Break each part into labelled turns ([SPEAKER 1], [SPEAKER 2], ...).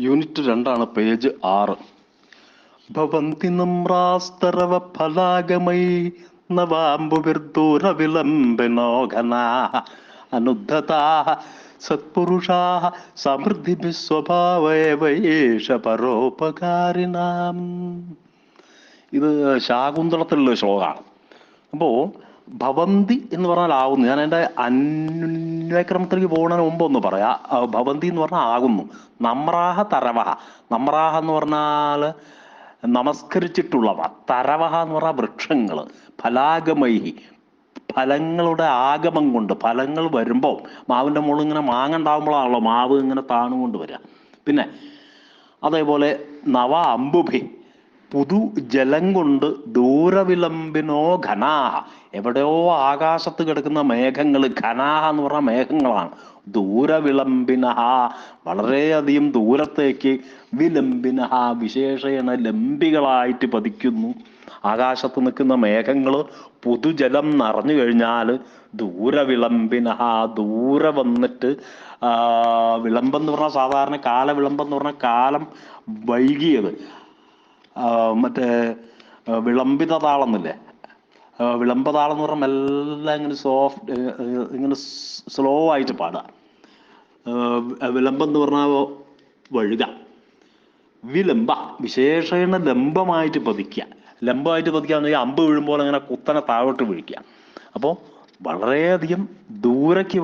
[SPEAKER 1] Unit 2 page 6. ഭവന്തി നമ്രാസ്തരവ ഫലാഗമൈ നവാംബുവിർദൂരവിളംബിനോഘനാ അനുദ്ധതാ സത്പുരുഷാ സമൃദ്ധിഭിः സ്വഭാവേവയേഷ പരോപകാരിണാം. ഇത് ശാകുന്തളത്തിലുള്ള ശ്ലോകമാണ്. അപ്പോൾ ഭവന്തി എന്ന് പറഞ്ഞാൽ ആകുന്നു. ഞാൻ എൻ്റെ അന്വയക്രമത്തിലേക്ക് പോകുന്നതിന് മുമ്പ് ഒന്ന് പറയാം. ഭവന്തി എന്ന് പറഞ്ഞാൽ ആകുന്നു. നമ്രാഹ തരവഹ. നമ്രാഹ എന്ന് പറഞ്ഞാൽ നമസ്കരിച്ചിട്ടുള്ളവ. തരവഹ എന്ന് പറഞ്ഞാൽ വൃക്ഷങ്ങൾ. ഫലാഗമൈഹി, ഫലങ്ങളുടെ ആഗമം കൊണ്ട്. ഫലങ്ങൾ വരുമ്പോൾ മാവിൻ്റെ മുകളിൽ ഇങ്ങനെ മാങ്ങ ഉണ്ടാകുമ്പോഴാണല്ലോ മാവ് ഇങ്ങനെ താണുകൊണ്ട് വരിക. പിന്നെ അതേപോലെ നവ അമ്പുഭി, പുതു ജലം കൊണ്ട്. ദൂരവിളംബിനോ ഘനാഹ, എവിടെയോ ആകാശത്ത് കിടക്കുന്ന മേഘങ്ങൾ. ഘനാഹ എന്ന് പറഞ്ഞാൽ മേഘങ്ങളാണ്. ദൂരവിളംബിനഹ, വളരെയധികം ദൂരത്തേക്ക്. വിലംബിനഹ, വിശേഷേണ ലംബികളായിട്ട് പതിക്കുന്നു. ആകാശത്ത് നിൽക്കുന്ന മേഘങ്ങൾ പുതുജലം നിറഞ്ഞു കഴിഞ്ഞാൽ ദൂരവിളംബിനഹ, ദൂരെ വന്നിട്ട്. വിളംബം എന്ന് പറഞ്ഞാൽ സാധാരണ കാലവിളംബം എന്ന് പറഞ്ഞാൽ കാലം വൈകിയത്. മറ്റേ വിളംബിത താളം എന്നില്ലേ, വിളംബതാളം എന്ന് പറഞ്ഞാൽ എല്ലാം ഇങ്ങനെ സോഫ്റ്റ്, ഇങ്ങനെ സ്ലോ ആയിട്ട് പാടുക. വിളംബം എന്ന് പറഞ്ഞാൽ വഴുക. വിലംബ, വിശേഷണ ലംബമായിട്ട് പതിക്കുക. ലംബമായിട്ട് പതിക്കുക എന്ന് പറഞ്ഞാൽ അമ്പ് വീഴുമ്പോൾ അങ്ങനെ കുത്തനെ താഴോട്ട് വീഴിക്കുക. അപ്പോൾ വളരെയധികം ദൂരേക്ക്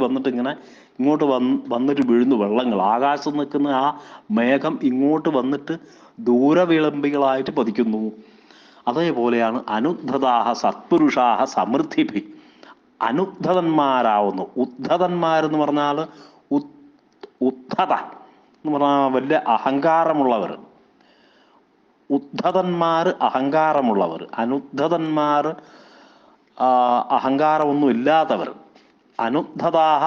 [SPEAKER 1] വന്നിട്ട് ഇങ്ങനെ ഇങ്ങോട്ട് വന്നിട്ട് വീഴുന്നു വെള്ളങ്ങൾ. ആകാശത്ത് നിൽക്കുന്ന ആ മേഘം ഇങ്ങോട്ട് വന്നിട്ട് ദൂരവിളംബികളായിട്ട് പതിക്കുന്നു. അതേപോലെയാണ് അനുദ്ധതാഹ സത്പുരുഷാഹ സമൃദ്ധിഭി, അനുദ്ധതന്മാരാവുന്നു. ഉദ്ധതന്മാരെന്ന് പറഞ്ഞാൽ ഉദ്ധത എന്ന് പറഞ്ഞാൽ വലിയ അഹങ്കാരമുള്ളവർ. ഉദ്ധതന്മാർ അഹങ്കാരമുള്ളവർ. അനുദ്ധതന്മാർ അഹങ്കാരമൊന്നും ഇല്ലാത്തവർ. അനുദ്ധതാഹ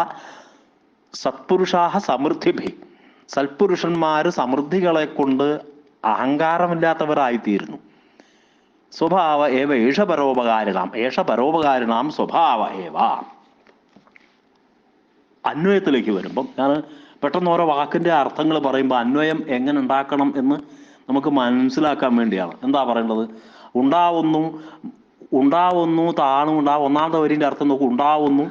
[SPEAKER 1] സത്പുരുഷാഹ സമൃദ്ധിഭി, സൽപുരുഷന്മാർ സമൃദ്ധികളെ കൊണ്ട് അഹങ്കാരമില്ലാത്തവരായിത്തീരുന്നു. സ്വഭാവ ഏവ ഏഷ പരോപകാരിണാം, ഏഷ പരോപകാരിണാം സ്വഭാവ ഏവ. അന്വയത്തിലേക്ക് വരുമ്പം ഞാൻ പെട്ടെന്ന് ഓരോ വാക്കിൻ്റെ അർത്ഥങ്ങൾ പറയുമ്പോൾ അന്വയം എങ്ങനെ ഉണ്ടാക്കണം എന്ന് നമുക്ക് മനസ്സിലാക്കാൻ വേണ്ടിയാണ്. എന്താ പറയേണ്ടത്? ഉണ്ടാവുന്നു താണു ഉണ്ടാവും. ഒന്നാമത്തെ വരിൻ്റെ അർത്ഥം നോക്കൂ. ഉണ്ടാവുന്നു,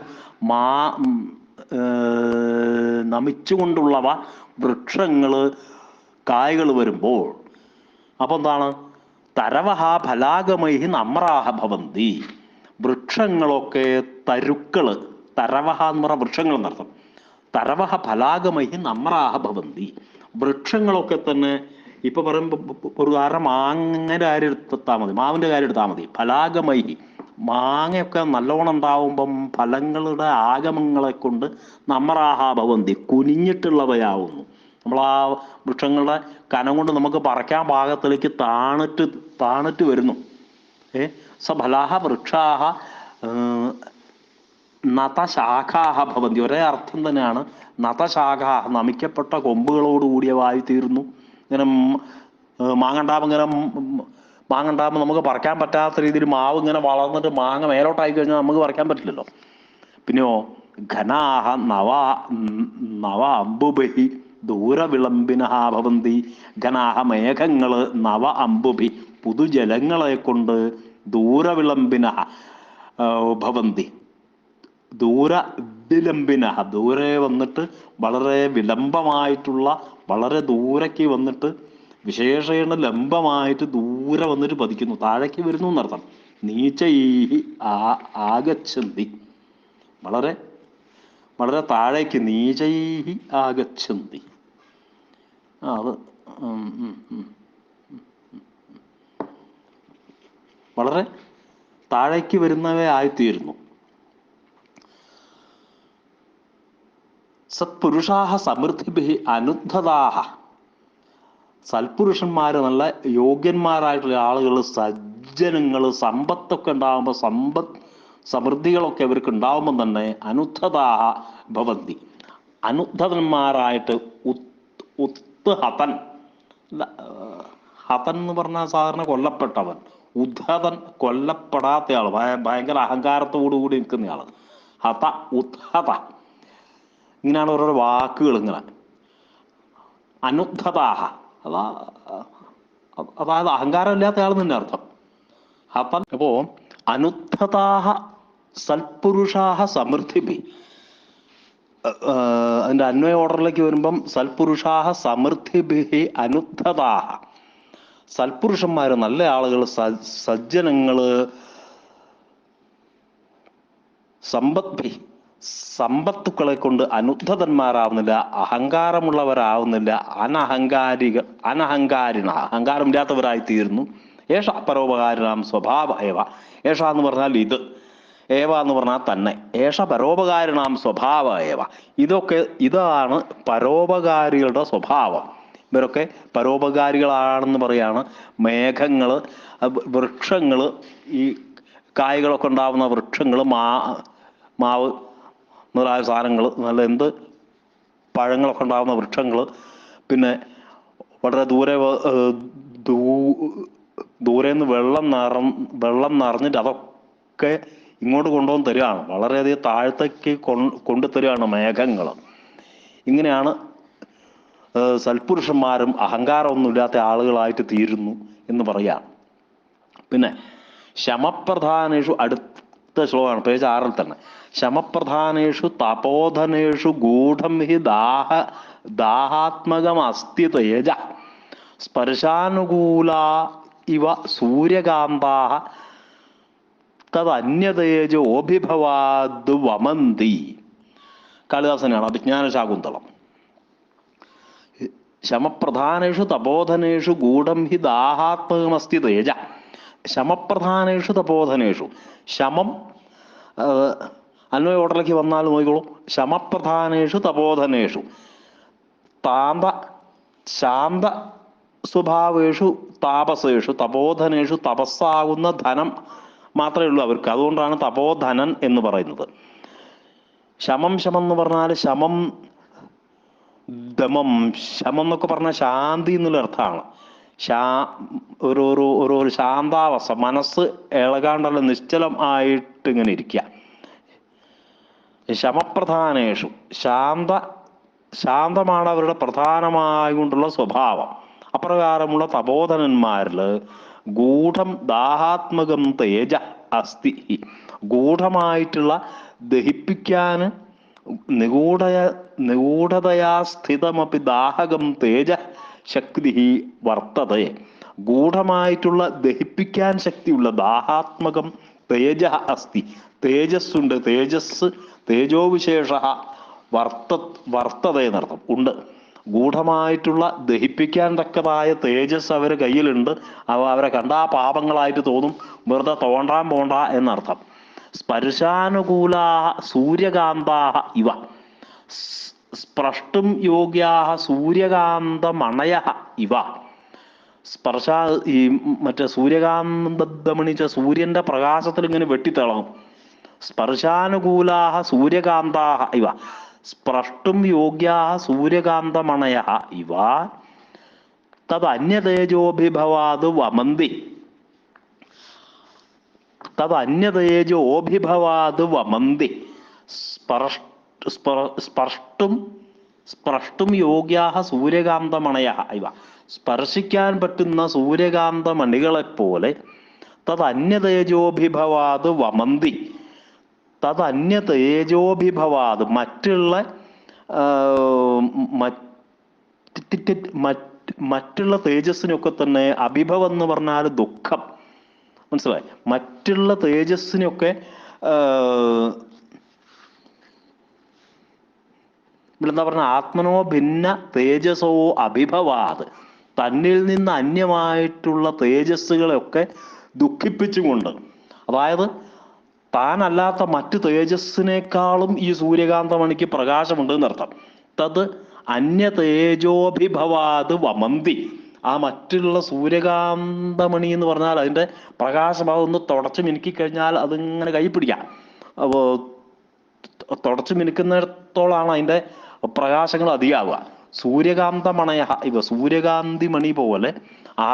[SPEAKER 1] നമിച്ചുകൊണ്ടുള്ളവ വൃക്ഷങ്ങൾ, കായ്കൾ വരുമ്പോൾ. അപ്പം എന്താണ്? തരവഹ ഫലാഗമൈഹി നമ്രാഹ ഭവന്തി, വൃക്ഷങ്ങളൊക്കെ തരുക്കൾ. തരവഹ എന്ന് പറഞ്ഞ വൃക്ഷങ്ങൾ എന്നർത്ഥം. തരവഹ ഫലാഗമൈഹി നമ്രാഹ ഭവന്തി, വൃക്ഷങ്ങളൊക്കെ തന്നെ. ഇപ്പൊ പറയുമ്പോൾ ഒരു ഉദാഹരണം മാങ്ങയുടെ കാര്യം എടുത്താൽ മതി, മാവിൻ്റെ കാര്യം എടുത്താൽ മതി. ഫലാഗമൈഹി, മാങ്ങയൊക്കെ നല്ലോണം ഉണ്ടാവുമ്പം ഫലങ്ങളുടെ ആഗമങ്ങളെ കൊണ്ട് നമ്രാഹ ഭവന്തി, കുനിഞ്ഞിട്ടുള്ളവയാവുന്നു. നമ്മൾ ആ വൃക്ഷങ്ങളുടെ കനം കൊണ്ട് നമുക്ക് പറിക്കാൻ പാകത്തിലേക്ക് താണിട്ട് വരുന്നു. സഫലാഹ വൃക്ഷാഹ നതശാഖാഹ ഭവന്തി, ഒരേ അർത്ഥം തന്നെയാണ്. നതശാഖാഹ, നമിക്കപ്പെട്ട കൊമ്പുകളോടുകൂടിയവായി തീർന്നു. ഇങ്ങനെ മാങ്ങണ്ടാകുമ്പോൾ നമുക്ക് പറിക്കാൻ പറ്റാത്ത രീതിയിൽ മാവ് ഇങ്ങനെ വളർന്നിട്ട് മാങ്ങ മേലോട്ടായി കഴിഞ്ഞാൽ നമുക്ക് പറിക്കാൻ പറ്റില്ലല്ലോ. പിന്നെയോ ഘനാഹ നവ അമ്പുബഹി ദൂരവിളംബിനഹ ഭവന്തി. ഘനാഹ മേഘങ്ങൾ, നവ അമ്പുഭി പുതുജലങ്ങളെ കൊണ്ട്. ദൂരവിളംബിനഹ ഭവന്തി, ദൂരവിലംബിനഹ, ദൂരെ വന്നിട്ട് വളരെ വിലംബമായിട്ടുള്ള, വളരെ ദൂരേക്ക് വന്നിട്ട് വിശേഷേണ ലംബമായിട്ട് ദൂരെ വന്നിട്ട് പതിക്കുന്നു, താഴേക്ക് വരുന്നു എന്നർത്ഥം. നീചൈഹി ആഗച്ഛന്തി, വളരെ വളരെ താഴേക്ക്. നീചൈഹി ആഗച്ഛന്തി. അത് വളരെ താഴേക്ക് വരുന്നവയായിത്തീരുന്നു. സത്പുരുഷാഹ സമൃദ്ധിഭി അനുദ്ധതാഹ, സൽപുരുഷന്മാർ, നല്ല യോഗ്യന്മാരായിട്ടുള്ള ആളുകൾ, സജ്ജനങ്ങൾ, സമ്പത്തൊക്കെ ഉണ്ടാകുമ്പോൾ, സമൃദ്ധികളൊക്കെ അവർക്ക് ഉണ്ടാവുമ്പം തന്നെ അനുദ്ധതാഹ ഭവന്തി, അനുദ്ധതന്മാരായിട്ട്. ഹതൻ എന്ന് പറഞ്ഞാൽ സാധാരണ കൊല്ലപ്പെട്ടവൻ. ഉദ്ധതൻ, കൊല്ലപ്പെടാത്തയാൾ, ഭയങ്കര അഹങ്കാരത്തോടു കൂടി നിൽക്കുന്നയാൾ. ഹത, ഉദ്ധത, ഇങ്ങനെയാണ് ഓരോ വാക്കുകൾ. ഇങ്ങനെ അനുദ്ധതാഹ, അതാ അതായത് അഹങ്കാരം ഇല്ലാത്ത ആൾ തന്നെ അർത്ഥം. അപ്പോ അനുദ്ധതാഹ സൽപുരുഷാഹ സമൃദ്ധിഭി, അതിന്റെ അന്വയ ഓർഡറിലേക്ക് വരുമ്പം സൽപുരുഷാഹ സമൃദ്ധിഭി അനുദ്ധതാഹ, സൽപുരുഷന്മാര്, നല്ല ആളുകൾ, സജ്ജനങ്ങള്, സമ്പത്തുക്കളെ കൊണ്ട് അനുദ്ധതന്മാരാവുന്നില്ല, അഹങ്കാരമുള്ളവരാവുന്നില്ല, അനഹങ്കാരിണ, അഹങ്കാരമില്ലാത്തവരായി തീരുന്നു. ഏഷ പരോപകാരിണാം സ്വഭാവ ഏവ, ഏഷ എന്ന് പറഞ്ഞാൽ ഇത്, ഏവ എന്ന് പറഞ്ഞാൽ തന്നെ, ഏഷ പരോപകാരിണാം സ്വഭാവ ഏവ, ഇതാണ് പരോപകാരികളുടെ സ്വഭാവം. ഇവരൊക്കെ പരോപകാരികളാണെന്ന് പറയാണ്. മേഘങ്ങള്, വൃക്ഷങ്ങള്, ഈ കായ്കളൊക്കെ ഉണ്ടാവുന്ന വൃക്ഷങ്ങള്, മാവ് മുതലായ സാധനങ്ങൾ, നല്ല പഴങ്ങളൊക്കെ ഉണ്ടാകുന്ന വൃക്ഷങ്ങൾ, പിന്നെ വളരെ ദൂരെ നിന്ന് വെള്ളം നിറഞ്ഞിട്ട് അതൊക്കെ ഇങ്ങോട്ട് കൊണ്ടുവന്ന് തരികയാണ്. വളരെയധികം താഴത്തേക്ക് കൊണ്ടു തരികയാണ് മേഘങ്ങൾ. ഇങ്ങനെയാണ് സൽപുരുഷന്മാരും അഹങ്കാരമൊന്നുമില്ലാത്ത ആളുകളായിട്ട് തീരുന്നു എന്ന് പറയാം. പിന്നെ ശമപ്രധാനേഷു, അടുത്ത ശ്ലോകമാണ്, പേജ് 6 തന്നെ. ശമപ്രധാനേഷു തപോധനേഷു ഗൂഢം ഹി ദാഹാത്മകമസ്തി തേജ സ്പർശാനുകൂല ഇവ സൂര്യകാന്താഃ തദന്യതേജോഭിഭവാദ് വമന്തി. കാളിദാസനാണ്, അഭിജ്ഞാനശാകുന്തളം. ശമപ്രധാനേഷു തപോധനേഷു ഗൂഢം ഹി ദാഹാത്മകമസ്തി തേജ. ശമപ്രധാനേഷു തപോധനേഷു, ശമം അന്വയ ഓർഡറിലേക്ക് വന്നാൽ നോക്കിക്കോളൂ. ശമപ്രധാനേഷു തപോധനേഷു, ശാന്ത സ്വഭാവേഷു താപസേഷു, തപോധനേഷു, തപസ്സാകുന്ന ധനം മാത്രമേ ഉള്ളൂ അവർക്ക്. അതുകൊണ്ടാണ് തപോധനൻ എന്ന് പറയുന്നത്. ശമം എന്ന് പറഞ്ഞാൽ ശമം ദമം, ശമം എന്നൊക്കെ പറഞ്ഞാൽ ശാന്തി എന്നുള്ള അർത്ഥമാണ്. ഒരു ശാന്താവസ്ഥ, മനസ്സ് ഇളകാണ്ടല്ല, നിശ്ചലം ആയിട്ട് ഇങ്ങനെ ഇരിക്കുക. ശമപ്രധാനേഷു, ശാന്തമാണ് അവരുടെ പ്രധാനമായുകൊണ്ടുള്ള സ്വഭാവം. അപ്രകാരമുള്ള തപോധനന്മാരിൽ ഗൂഢം ദാഹാത്മകം തേജ അസ്തി, ഗൂഢമായിട്ടുള്ള ദഹിപ്പിക്കാൻ നിഗൂഢതയാ സ്ഥിതമപി ദാഹകം തേജ ശക്തി വർത്തതേ, ഗൂഢമായിട്ടുള്ള ദഹിപ്പിക്കാൻ ശക്തിയുള്ള ദാഹാത്മകം തേജ അസ്തി, തേജസ്സുണ്ട്, തേജോവിശേഷ വർത്തത എന്നർത്ഥം, ഉണ്ട്. ഗൂഢമായിട്ടുള്ള ദഹിപ്പിക്കാൻ തക്കതായ തേജസ് അവരെ കയ്യിലുണ്ട്. അവരെ കണ്ടാ പാപങ്ങളായിട്ട് തോന്നും, വെറുതെ തോണ്ടാൻ പോണ്ട എന്നർത്ഥം. സ്പർശാനുകൂലാ സൂര്യകാന്താഹ ഇവ, സ്പർഷ്ടും യോഗ്യാഹ സൂര്യകാന്തമണയ ഇവ. ഈ മറ്റേ സൂര്യകാന്തമണിച്ച സൂര്യന്റെ പ്രകാശത്തിൽ ഇങ്ങനെ വെട്ടിത്തിളങ്ങും. സ്പർശാനുകൂലാഹ സൂര്യകാന്താഹ ഇവ, സ്പർഷ്ടും യോഗ്യാഹ സൂര്യകാന്തമണയ ഇവ തദന്യതേജോഭിഭവാദ് വമന്തി. തദന്യതേജോഭിഭവാദ് വമന്തി. സ്പർഷ്ടും യോഗ്യാഹ സൂര്യകാന്തമണയ ഇവ, സ്പർശിക്കാൻ പറ്റുന്ന സൂര്യകാന്തമണികളെപ്പോലെ തദന്യതേജോഭിഭവാദ് വമന്തി. തദന്യതേജോഭിഭവാദ്, മറ്റുള്ള തേജസ്സിനൊക്കെ തന്നെ, അഭിഭവം എന്ന് പറഞ്ഞാൽ ദുഃഖം, മനസ്സിലായി? മറ്റുള്ള തേജസ്സിനൊക്കെ ഇവിടെ എന്താ പറഞ്ഞ, ആത്മനോ ഭിന്ന തേജസോ അഭിഭവാത്, തന്നിൽ നിന്ന് അന്യമായിട്ടുള്ള തേജസ്സുകളെയൊക്കെ ദുഃഖിപ്പിച്ചുകൊണ്ട്, അതായത് താനല്ലാത്ത മറ്റു തേജസ്സിനേക്കാളും ഈ സൂര്യകാന്തമണിക്ക് പ്രകാശമുണ്ട് എന്നർത്ഥം. തത് അന്യ തേജോഭിഭവാത് വമന്തി. ആ മറ്റുള്ള സൂര്യകാന്തമണി എന്ന് പറഞ്ഞാൽ അതിൻ്റെ പ്രകാശം അതൊന്ന് തുടച്ച് മിനുക്കിക്കഴിഞ്ഞാൽ അതിങ്ങനെ കൈ പിടിക്കാം. അപ്പോൾ തുടച്ച് മിനുക്കുന്നിടത്തോളാണ് അതിൻ്റെ പ്രകാശങ്ങൾ അധികമാവുക. സൂര്യകാന്തമണയ ഇവ, സൂര്യകാന്തി മണി പോലെ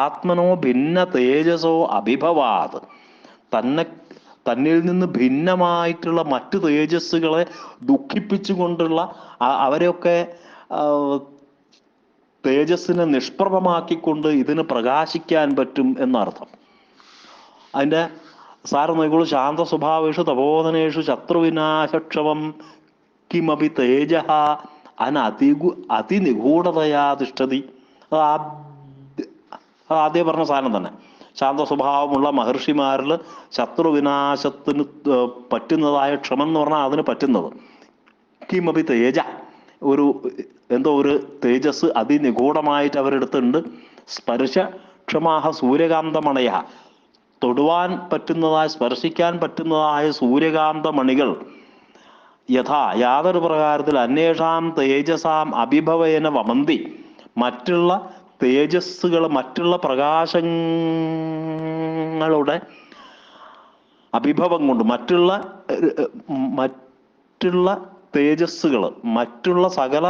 [SPEAKER 1] ആത്മനോ ഭിന്ന തേജസോ അഭിഭവാത്, തന്നിൽ നിന്ന് ഭിന്നമായിട്ടുള്ള മറ്റു തേജസ്സുകളെ ദുഃഖിപ്പിച്ചുകൊണ്ടുള്ള, അവരെയൊക്കെ തേജസ്സിനെ നിഷ്പ്രഭമാക്കിക്കൊണ്ട് ഇതിന് പ്രകാശിക്കാൻ പറ്റും എന്നർത്ഥം. അതിൻ്റെ സാരം നോക്കിക്കോളൂ. ശാന്ത സ്വഭാവേഷു തപോധനേഷു ശത്രുവിനാശക്ഷമം കിമപി തേജ അതിനിഗൂഢതയാ തിഷ്ഠതി. അത് ആദ്യം പറഞ്ഞ സാധനം തന്നെ. ശാന്ത സ്വഭാവമുള്ള മഹർഷിമാരിൽ ശത്രുവിനാശത്തിന് പറ്റുന്നതായ ക്ഷമം എന്ന് പറഞ്ഞാൽ അതിന് പറ്റുന്നത്. കിമപി തേജ, ഒരു തേജസ് അതിനിഗൂഢമായിട്ട് അവരെടുത്തുണ്ട്. സ്പർശ ക്ഷമാഹ സൂര്യകാന്തമണയ, തൊടുവാൻ പറ്റുന്നതായ സ്പർശിക്കാൻ പറ്റുന്നതായ സൂര്യകാന്തമണികൾ യാതൊരു പ്രകാരത്തിൽ അന്വേഷാം തേജസാം അഭിഭവേന വമന്തി, മറ്റുള്ള തേജസ്സുകൾ, മറ്റുള്ള പ്രകാശങ്ങളുടെ അഭിഭവം കൊണ്ട് മറ്റുള്ള തേജസ്സുകൾ, മറ്റുള്ള സകല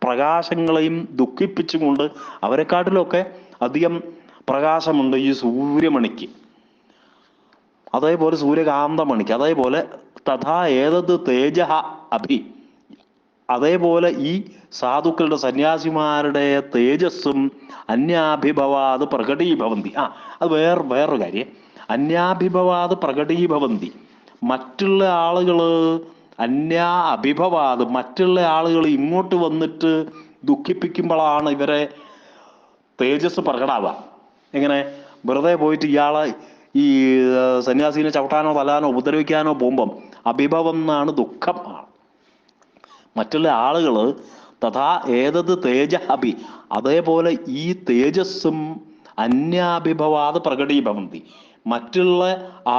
[SPEAKER 1] പ്രകാശങ്ങളെയും ദുഃഖിപ്പിച്ചുകൊണ്ട് അവരെക്കാട്ടിലൊക്കെ അധികം പ്രകാശമുണ്ട് ഈ സൂര്യമണിക്ക്, അതേപോലെ സൂര്യകാന്തമണിക്ക്. അതേപോലെ തഥാ ഏതത് തേജ അഭി, അതേപോലെ ഈ സാധുക്കളുടെ സന്യാസിമാരുടെ തേജസ്സും അന്യാഭിഭവാത് പ്രകടീഭവന്തി. അത് വേറൊരു കാര്യം. അന്യാഭിഭവാത് പ്രകടീഭവന്തി, മറ്റുള്ള ആളുകൾ അഭിഭവാത്, മറ്റുള്ള ആളുകൾ ഇങ്ങോട്ട് വന്നിട്ട് ദുഃഖിപ്പിക്കുമ്പോഴാണ് ഇവരെ തേജസ് പ്രകടാവുക. എങ്ങനെ? വെറുതെ പോയിട്ട് ഇയാളെ ഈ സന്യാസിനെ ചവിട്ടാനോ തല്ലാനോ ഉപദ്രവിക്കാനോ പോകുമ്പം അഭിഭവം എന്നാണ്, ദുഃഖം ആണ്. മറ്റുള്ള ആളുകൾ തഥാ ഏതത് തേജ അഭി, അതേപോലെ ഈ തേജസ്സും അന്യാഭിഭവാത് പ്രകടീഭവന്തി, മറ്റുള്ള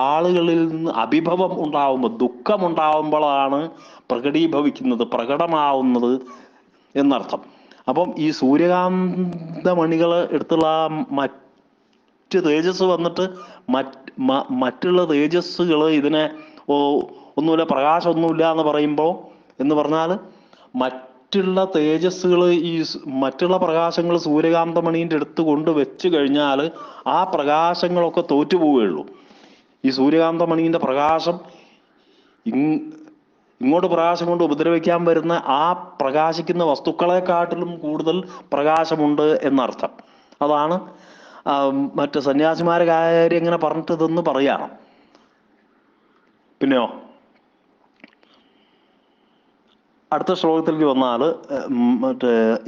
[SPEAKER 1] ആളുകളിൽ നിന്ന് അഭിഭവം ഉണ്ടാവുമ്പോൾ, ദുഃഖമുണ്ടാവുമ്പോഴാണ് പ്രകടീഭവിക്കുന്നത്, പ്രകടമാവുന്നത് എന്നർത്ഥം. അപ്പം ഈ സൂര്യകാന്തമണികൾ എടുത്തുള്ള മറ്റ് തേജസ് വന്നിട്ട് മറ്റുള്ള തേജസ്സുകൾ ഇതിനെ ഒന്നുമില്ല, പ്രകാശമൊന്നുമില്ല എന്ന് പറഞ്ഞാൽ മറ്റുള്ള തേജസ്സുകൾ, ഈ മറ്റുള്ള പ്രകാശങ്ങൾ സൂര്യകാന്തമണീൻ്റെ അടുത്ത് കൊണ്ട് വെച്ച് കഴിഞ്ഞാൽ ആ പ്രകാശങ്ങളൊക്കെ തോറ്റുപോവുകയുള്ളൂ. ഈ സൂര്യകാന്തമണീൻ്റെ പ്രകാശം ഇങ്ങോട്ട് പ്രകാശം കൊണ്ട് ഉപദ്രവിക്കാൻ വരുന്ന ആ പ്രകാശിക്കുന്ന വസ്തുക്കളെക്കാട്ടിലും കൂടുതൽ പ്രകാശമുണ്ട് എന്നർത്ഥം. അതാണ് മറ്റ് സന്യാസിമാരെ കാര്യം എങ്ങനെ പറഞ്ഞിട്ടതെന്ന് പറയാണ്. പിന്നെയോ അടുത്ത ശ്ലോകത്തിലേക്ക് വന്നാൽ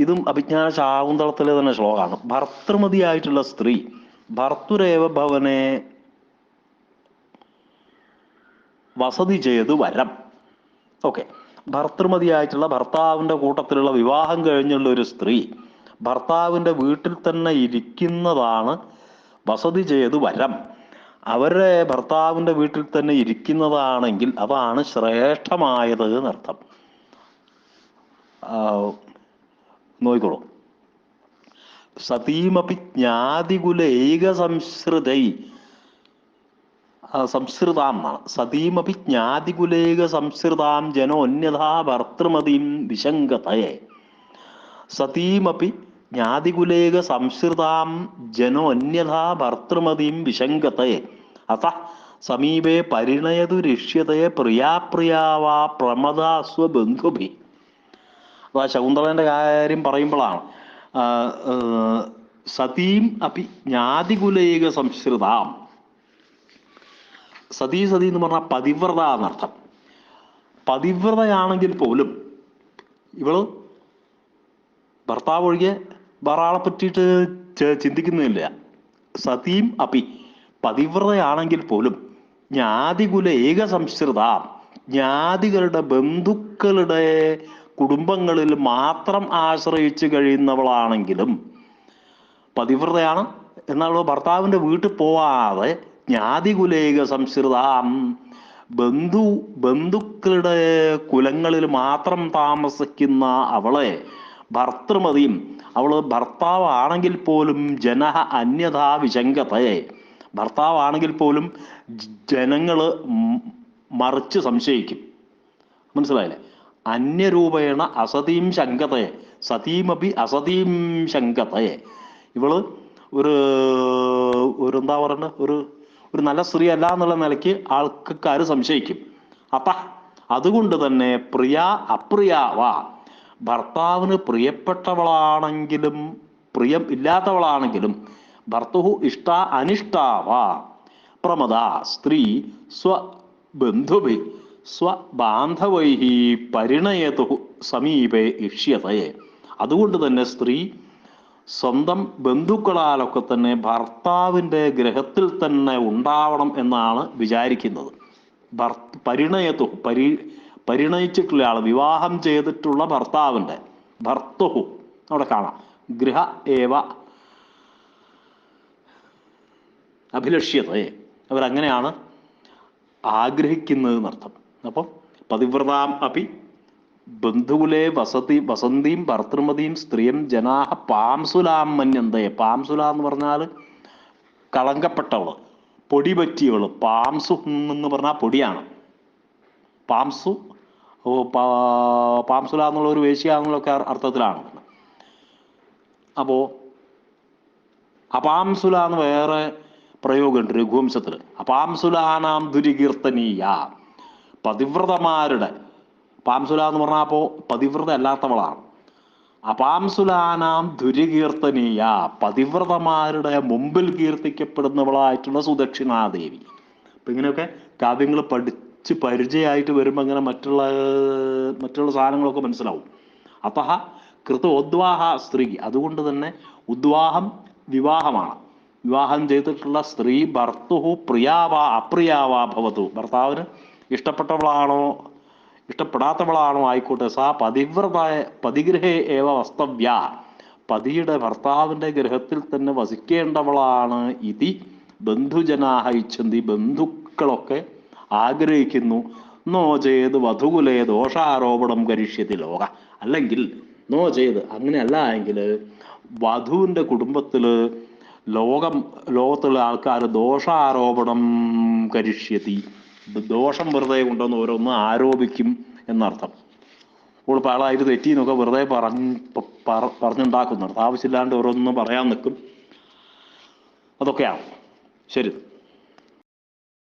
[SPEAKER 1] ഇതും അഭിജ്ഞാന ശാകുന്തളത്തിലെ തന്നെ ശ്ലോകമാണ്. ഭർത്തൃമതിയായിട്ടുള്ള സ്ത്രീ ഭർത്തുരേവ ഭവനെ വസതി ചെയ്ത് വരം. ഓക്കെ, ഭർത്തൃമതിയായിട്ടുള്ള ഭർത്താവിൻ്റെ കൂട്ടത്തിലുള്ള വിവാഹം കഴിഞ്ഞുള്ള ഒരു സ്ത്രീ ഭർത്താവിൻ്റെ വീട്ടിൽ തന്നെ ഇരിക്കുന്നതാണ് വസതി ചെയ്ത് വരം. അവരുടെ ഭർത്താവിൻ്റെ വീട്ടിൽ തന്നെ ഇരിക്കുന്നതാണെങ്കിൽ അതാണ് ശ്രേഷ്ഠമായത് എന്നർത്ഥം. നോക്കിക്കോളൂ. സതീമപി ജ്ഞാതികുലൈക സംസൃതാം എന്നാണ്. സതീമപി ജ്ഞാതികുലൈക സംസൃതാം ജനോ അന്യഥാ ഭർത്തൃമതിം വിശങ്കതയെ. സതീമപി ജ്ഞാതികുലൈക സംസൃതാം ജനോ അന്യഥാ ഭർത്തൃമതിം വിശങ്കതയെ അത സമീപേ പരിണയതു രിഷ്യതയെ പ്രിയാപ്രിയാവാ പ്രമദാസ്വബന്ധുഭി. അതാ ശകുന്തളന്റെ കാര്യം പറയുമ്പോഴാണ് സതീം അപി ജ്ഞാതികുലൈക സംസൃതാം. സതീ എന്ന് പറഞ്ഞാൽ പതിവ്രത എന്നർത്ഥം. പതിവ്രതയാണെങ്കിൽ പോലും ഇവള് ഭർത്താവ് ഒഴികെ വേറെ ആളെ പറ്റിയിട്ട് ചിന്തിക്കുന്നില്ല. സതീം അപി, പതിവ്രതയാണെങ്കിൽ പോലും ജ്ഞാതികുല ഏക സംസൃതാം, ജ്ഞാതികളുടെ ബന്ധുക്കളുടെ കുടുംബങ്ങളിൽ മാത്രം ആശ്രയിച്ച് കഴിയുന്നവളാണെങ്കിലും പതിവ്രതയാണ്. എന്നാൽ ഭർത്താവിൻ്റെ വീട്ടിൽ പോവാതെ ജ്ഞാതികുലേക സംസൃതാം, ബന്ധുക്കളുടെ കുലങ്ങളിൽ മാത്രം താമസിക്കുന്ന അവളെ ഭർത്തൃമതിയും, അവള് ഭർത്താവാണെങ്കിൽ പോലും ജനഹ അന്യഥാ വിശങ്കതയെ, ഭർത്താവാണെങ്കിൽ പോലും ജനങ്ങള് മറിച്ച് സംശയിക്കും. മനസ്സിലായില്ലേ? അന്യരൂപേണ അസതീം ശങ്കതയെ, സതീമപി അസതീം ശങ്കതയെ. ഇവള് ഒരു എന്താ പറയണ്ട, ഒരു നല്ല സ്ത്രീ അല്ല എന്നുള്ള നിലയ്ക്ക് ആൾക്കാർ സംശയിക്കും. അതുകൊണ്ട് തന്നെ പ്രിയ അപ്രിയാവാ, ഭർത്താവിന് പ്രിയപ്പെട്ടവളാണെങ്കിലും പ്രിയം ഇല്ലാത്തവളാണെങ്കിലും ഭർത്തുഹു ഇഷ്ട അനിഷ്ടാവ പ്രമദ സ്ത്രീ സ്വബന്ധുഭി സ്വബാന്ധവൈ പരിണയതു സമീപേ ഇഷ്യതയെ. അതുകൊണ്ട് തന്നെ സ്ത്രീ സ്വന്തം ബന്ധുക്കളാലൊക്കെ തന്നെ ഭർത്താവിൻ്റെ ഗൃഹത്തിൽ തന്നെ ഉണ്ടാവണം എന്നാണ് വിചാരിക്കുന്നത്. പരിണയതു പരിണയിച്ചിട്ടുള്ള ആൾ, വിവാഹം ചെയ്തിട്ടുള്ള ഭർത്താവിൻ്റെ, ഭർത്തുഹു അവിടെ കാണാം, ഗൃഹ ഏവ അഭിലക്ഷ്യതയെ, അവരങ്ങനെയാണ് ആഗ്രഹിക്കുന്നത് എന്നർത്ഥം. അപ്പം പതിവ്രതാം അപ്പി ബന്ധുകുലേ വസന്തീം ഭർത്തൃമതീം സ്ത്രീയം ജനാഹ പാംസുലാം മന്യന്തയെ. പാംസുല എന്ന് പറഞ്ഞാൽ കളങ്കപ്പെട്ടവള്, പൊടി പറ്റിയവള്. പാംസു എന്ന് പറഞ്ഞാൽ പൊടിയാണ്. പാംസു പാംസുല എന്നുള്ള ഒരു വേശ്യ എന്നുള്ളൊക്കെ അർത്ഥത്തിലാണ്. അപ്പോൾ അപാംസുല എന്ന് വേറെ പ്രയോഗമുണ്ട് രഘുവംശത്തിൽ. അപാംസുലാനാം ദുരികീർത്തനീയ, പതിവ്രതമാരുടെ, പാംസുല എന്ന് പറഞ്ഞാൽ അപ്പോൾ പതിവ്രത അല്ലാത്തവളാണ്. അപാംസുലാനാം ദുരികീർത്തനീയ, പതിവ്രതമാരുടെ മുമ്പിൽ കീർത്തിക്കപ്പെടുന്നവളായിട്ടുള്ള സുദക്ഷിണാദേവി. അപ്പം ഇങ്ങനെയൊക്കെ കാവ്യങ്ങൾ പഠിച്ച് പരിചയമായിട്ട് വരുമ്പോൾ അങ്ങനെ മറ്റുള്ള സാധനങ്ങളൊക്കെ മനസ്സിലാവും. അത്തഹ കൃതോദ്വാഹ സ്ത്രീ, അതുകൊണ്ട് തന്നെ ഉദ്വാഹം വിവാഹമാണ്. വിവാഹം ചെയ്തിട്ടുള്ള സ്ത്രീ ഭർത്തുഹു പ്രിയാവാ അപ്രിയാവാ ഭവതു, ഭർത്താവിന് ഇഷ്ടപ്പെട്ടവളാണോ ഇഷ്ടപ്പെടാത്തവളാണോ ആയിക്കോട്ടെ, സാ പതിഗൃഹേ ഏവ വസ്തവ്യ, പതിയുടെ ഭർത്താവിൻ്റെ ഗൃഹത്തിൽ തന്നെ വസിക്കേണ്ടവളാണ്. ഇതി ബന്ധുജനാഹ ഇച്ഛന്തി, ബന്ധുക്കളൊക്കെ ആഗ്രഹിക്കുന്നു. നോ ചെയ്ത് വധുകുലേ ദോഷാരോപണം കരിഷ്യതി ലോക, അല്ലെങ്കിൽ നോ ചെയ്ത് അങ്ങനെയല്ല എങ്കിൽ വധുവിൻ്റെ കുടുംബത്തിൽ ലോകത്തുള്ള ആൾക്കാർ ദോഷാരോപണം കരിഷ്യതി, ദോഷം വെറുതെ കൊണ്ടുവന്ന് ഓരോന്ന് ആരോപിക്കും എന്നർത്ഥം. അപ്പോൾ പാളായിട്ട് തെറ്റിന്നൊക്കെ വെറുതെ പറഞ്ഞുണ്ടാക്കുന്നർത്ഥം. ആവശ്യമില്ലാണ്ട് ഓരോന്നും പറയാൻ നിൽക്കും. അതൊക്കെയാണ്. ശരി.